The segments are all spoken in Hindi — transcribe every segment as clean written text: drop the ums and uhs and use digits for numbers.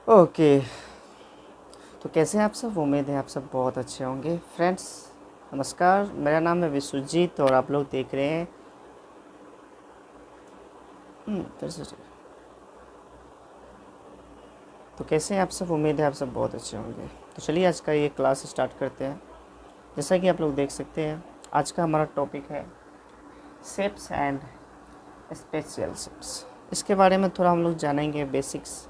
ओके, तो कैसे हैं आप सब? उम्मीद है आप सब बहुत अच्छे होंगे। फ्रेंड्स नमस्कार, मेरा नाम है विश्वजीत और आप लोग देख रहे हैं फिर से। तो कैसे हैं आप सब? उम्मीद है आप सब बहुत अच्छे होंगे। तो चलिए आज का ये क्लास स्टार्ट करते हैं। जैसा कि आप लोग देख सकते हैं, आज का हमारा टॉपिक है शेप्स एंड स्पेशल शेप्स। इसके बारे में थोड़ा हम लोग जानेंगे, बेसिक्स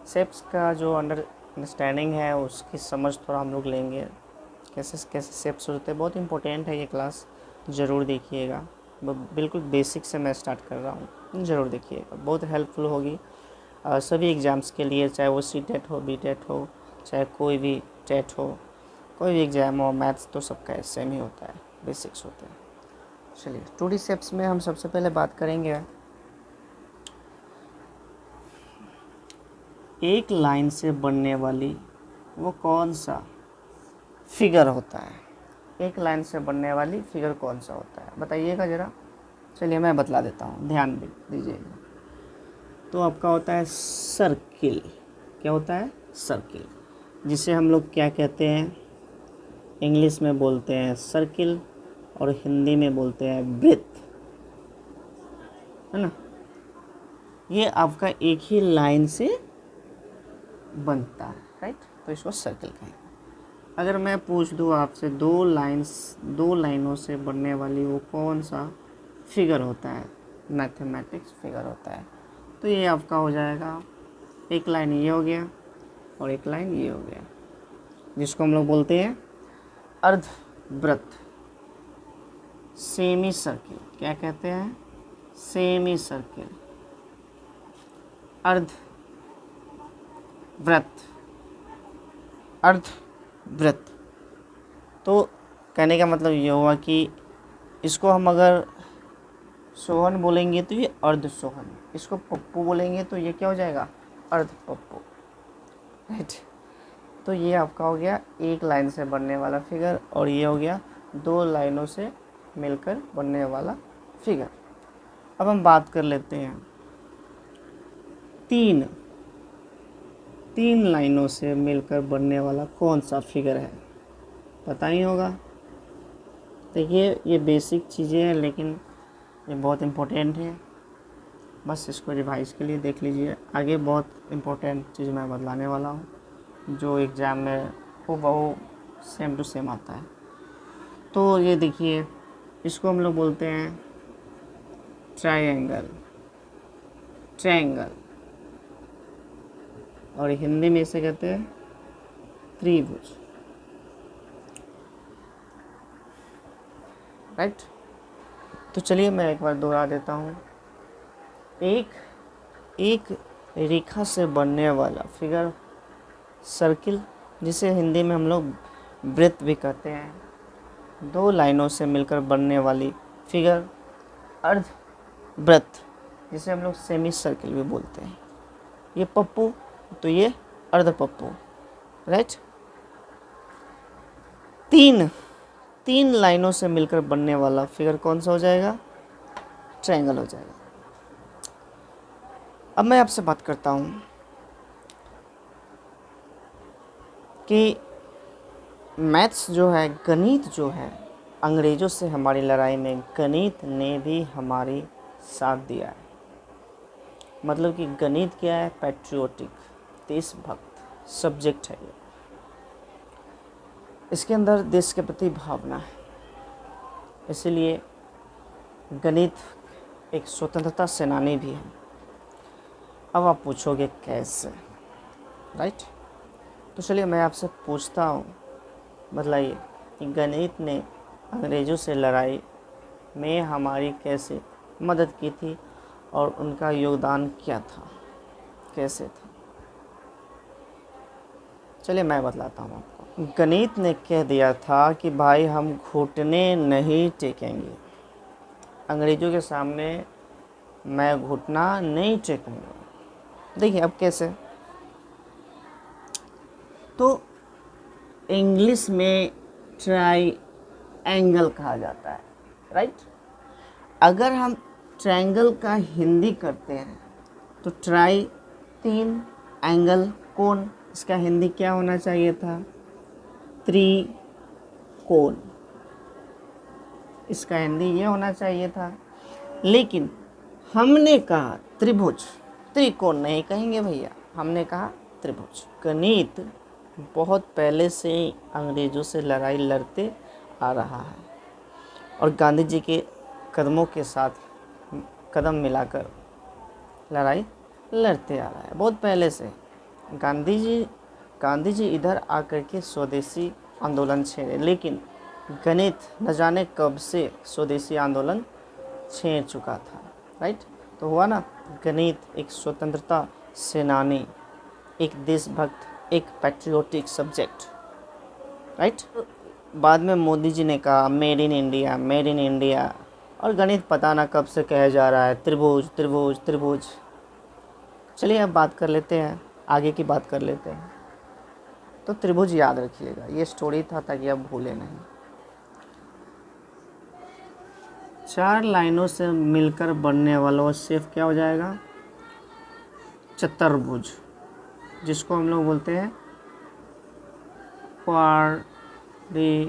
शेप्स का जो अंडरस्टैंडिंग है उसकी समझ थोड़ा हम लोग लेंगे। कैसे कैसे शेप्स होते हैं, बहुत इंपॉर्टेंट है ये क्लास, ज़रूर देखिएगा। बिल्कुल बेसिक से मैं स्टार्ट कर रहा हूँ, ज़रूर देखिएगा, बहुत हेल्पफुल होगी सभी एग्ज़ाम्स के लिए, चाहे वो सी-टेट हो, बी-टेट हो, चाहे कोई भी टेट हो, कोई भी एग्ज़ाम हो। मैथ्स तो सबका सेम ही होता है, बेसिक्स होते हैं। चलिए 2D शेप्स में हम सबसे पहले बात करेंगे एक लाइन से बनने वाली वो कौन सा फिगर होता है। एक लाइन से बनने वाली फिगर कौन सा होता है, बताइएगा ज़रा। चलिए मैं बतला देता हूँ, ध्यान दीजिएगा। तो आपका होता है सर्किल। क्या होता है? सर्किल, जिसे हम लोग क्या कहते हैं, इंग्लिश में बोलते हैं सर्किल और हिंदी में बोलते हैं वृत्त, है ना। ये आपका एक ही लाइन से बनता है, राइट, तो इसको सर्किल कहेंगे। अगर मैं पूछ दूँ आपसे दो लाइनों से बनने वाली वो कौन सा फिगर होता है, मैथमेटिक्स फिगर होता है, तो ये आपका हो जाएगा, एक लाइन ये हो गया और एक लाइन ये हो गया, जिसको हम लोग बोलते हैं अर्धवृत्त, सेमी सर्किल। क्या कहते हैं? सेमी सर्किल, अर्धवृत्त, अर्धवृत्त। तो कहने का मतलब ये हुआ कि इसको हम अगर सोहन बोलेंगे तो ये अर्ध सोहन, इसको पप्पू बोलेंगे तो ये क्या हो जाएगा? अर्ध पप्पू, राइट। तो ये आपका हो गया एक लाइन से बनने वाला फिगर और ये हो गया दो लाइनों से मिलकर बनने वाला फिगर। अब हम बात कर लेते हैं तीन लाइनों से मिलकर बनने वाला कौन सा फिगर है, पता ही होगा। देखिए ये बेसिक चीज़ें हैं लेकिन ये बहुत इम्पोर्टेंट है, बस इसको रिवाइज के लिए देख लीजिए। आगे बहुत इम्पोर्टेंट चीज़ मैं बतलाने वाला हूँ जो एग्ज़ाम में वो सेम टू सेम आता है। तो ये देखिए, इसको हम लोग बोलते हैं ट्रायंगल, और हिंदी में इसे कहते हैं त्रिभुज, राइट। तो चलिए मैं एक बार दोहरा देता हूँ। एक रेखा से बनने वाला फिगर सर्किल, जिसे हिंदी में हम लोग वृत्त भी कहते हैं। दो लाइनों से मिलकर बनने वाली फिगर अर्धवृत्त, जिसे हम लोग सेमी सर्किल भी बोलते हैं। ये पप्पू तो ये अर्ध पप्पू, राइट। तीन लाइनों से मिलकर बनने वाला फिगर कौन सा हो जाएगा? ट्रायंगल हो जाएगा। अब मैं आपसे बात करता हूँ कि मैथ्स जो है, गणित जो है, अंग्रेज़ों से हमारी लड़ाई में गणित ने भी हमारी साथ दिया है। मतलब कि गणित क्या है? पैट्रियोटिक, देशभक्त सब्जेक्ट है ये। इसके अंदर देश के प्रति भावना है, इसलिए गणित एक स्वतंत्रता सेनानी भी है। अब आप पूछोगे कैसे, राइट। तो चलिए मैं आपसे पूछता हूँ, बतलाइए कि गणित ने अंग्रेज़ों से लड़ाई में हमारी कैसे मदद की थी और उनका योगदान क्या था, कैसे था। चलिए मैं बतलाता हूँ आपको। गणित ने कह दिया था कि भाई हम घुटने नहीं टेकेंगे, अंग्रेज़ों के सामने मैं घुटना नहीं टेकूंगा। देखिए अब कैसे, तो इंग्लिश में ट्रायंगल कहा जाता है, राइट। अगर हम ट्रायंगल का हिंदी करते हैं तो ट्राई तीन, एंगल कोण, इसका हिंदी क्या होना चाहिए था? त्रिकोण, इसका हिंदी ये होना चाहिए था। लेकिन हमने कहा त्रिभुज, त्रिकोण नहीं कहेंगे भैया, हमने कहा त्रिभुज। गणित बहुत पहले से ही अंग्रेज़ों से लड़ाई लड़ते आ रहा है और गांधी जी के कदमों के साथ कदम मिलाकर लड़ाई लड़ते आ रहा है बहुत पहले से। गांधी जी इधर आकर के स्वदेशी आंदोलन छेड़े, लेकिन गणित न जाने कब से स्वदेशी आंदोलन छेड़ चुका था। राइट, तो हुआ ना, गणित एक स्वतंत्रता सेनानी, एक देशभक्त, एक पैट्रियोटिक सब्जेक्ट। राइट, बाद में मोदी जी ने कहा made in India, made in India, और गणित पता ना कब से कहा जा रहा है त्रिभुज त्रिभुज त्रिभुज। चलिए अब बात कर लेते हैं, आगे की बात कर लेते हैं। तो त्रिभुज याद रखिएगा, ये स्टोरी था ताकि आप भूलें नहीं। 4 लाइनों से मिलकर बनने वाला वो शेप क्या हो जाएगा? चतुर्भुज, जिसको हम लोग बोलते हैं क्वाड्रिलेटरल,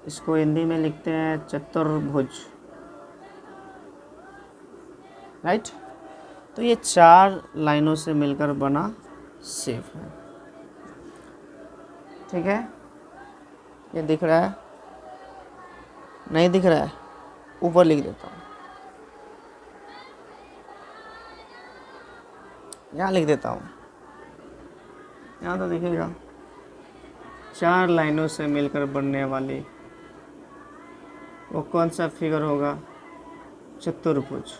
इसको हिंदी में लिखते हैं चतुर्भुज। राइट, तो ये 4 लाइनों से मिलकर बना शेप है। ठीक है, ये दिख रहा है? नहीं दिख रहा है? ऊपर लिख देता हूँ, यहाँ लिख देता हूँ, यहाँ तो दिखेगा। 4 लाइनों से मिलकर बनने वाली वो कौन सा फिगर होगा? चतुर्भुज।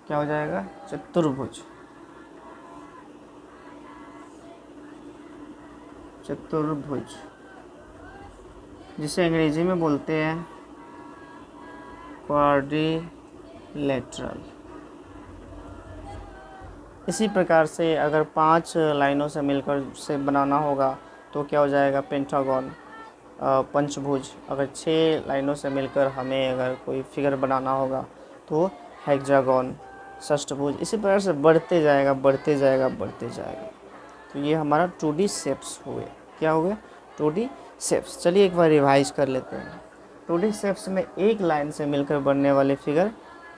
क्या हो जाएगा? चतुर्भुज। चतुर्भुज, जिसे अंग्रेजी में बोलते हैं क्वाड्रिलेटरल। इसी प्रकार से अगर 5 लाइनों से मिलकर से बनाना होगा तो क्या हो जाएगा? पेंटागन, पंचभुज। अगर 6 लाइनों से मिलकर हमें अगर कोई फिगर बनाना होगा तो हेक्सागन, षष्ठभुज। इसी प्रकार से बढ़ते जाएगा बढ़ते जाएगा बढ़ते जाएगा। तो ये हमारा 2D शेप्स हुए। क्या हो गए? 2D shapes. चलिए एक बार रिवाइज कर लेते हैं। 2D शेप्स में एक लाइन से मिलकर बनने वाले फिगर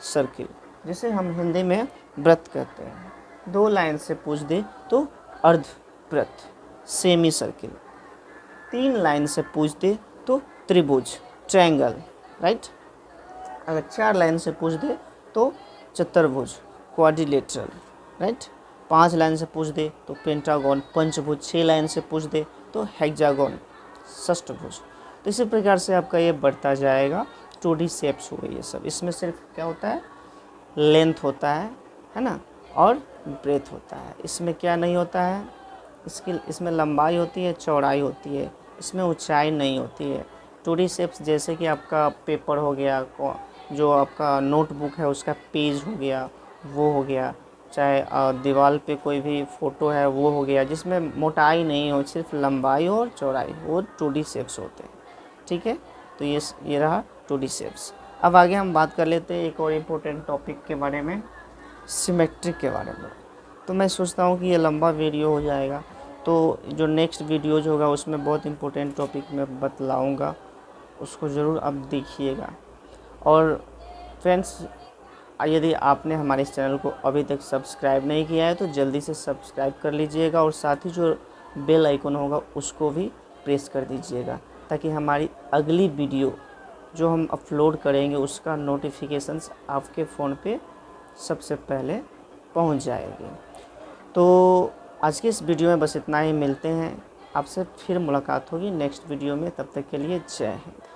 सर्किल, जिसे हम हिंदी में वृत्त कहते हैं। 2 लाइन से पूछ दे तो अर्धवृत्त, सेमी सर्किल। 3 लाइन से पूछ दे तो त्रिभुज, ट्रायंगल। राइट, अगर 4 लाइन से पूछ दे तो चतुर्भुज, क्वाड्रिलेटरल। राइट, 5 लाइन से पूछ दे तो पेंटागन, पंचभुज। 6 लाइन से पूछ दे तो हेक्सागन, षष्ठभुज। तो इसी प्रकार से आपका ये बढ़ता जाएगा। 2D शेप्स हो गई ये सब। इसमें सिर्फ क्या होता है? लेंथ होता है ना, और ब्रेथ होता है। इसमें क्या नहीं होता है? इसमें लंबाई होती है, चौड़ाई होती है, इसमें ऊंचाई नहीं होती है। 2D शेप्स जैसे कि आपका पेपर हो गया, जो आपका नोटबुक है उसका पेज हो गया, वो हो गया, चाहे दीवार पे कोई भी फ़ोटो है वो हो गया, जिसमें मोटाई नहीं हो, सिर्फ लंबाई और चौड़ाई, वो 2D शेप्स होते हैं। ठीक है, तो ये रहा 2D शेप्स। अब आगे हम बात कर लेते हैं एक और इम्पोर्टेंट टॉपिक के बारे में, सिमेट्रिक के बारे में। तो मैं सोचता हूँ कि ये लंबा वीडियो हो जाएगा, तो जो नेक्स्ट वीडियोज होगा उसमें बहुत इम्पोर्टेंट टॉपिक मैं बतलाऊँगा, उसको ज़रूर आप देखिएगा। और फ्रेंड्स, यदि आपने हमारे इस चैनल को अभी तक सब्सक्राइब नहीं किया है तो जल्दी से सब्सक्राइब कर लीजिएगा, और साथ ही जो बेल आइकन होगा उसको भी प्रेस कर दीजिएगा, ताकि हमारी अगली वीडियो जो हम अपलोड करेंगे उसका नोटिफिकेशंस आपके फ़ोन पे सबसे पहले पहुंच जाएगी। तो आज की इस वीडियो में बस इतना ही। मिलते हैं आपसे, फिर मुलाकात होगी नेक्स्ट वीडियो में। तब तक के लिए जय हिंद।